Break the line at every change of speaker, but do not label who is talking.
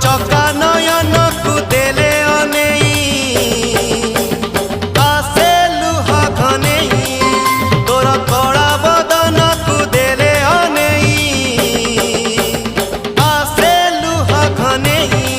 चका नयन को देले अनेई आसे लुहा घनेई तोर कड़ा बदन को देले अनेई आसे लुहा घनेई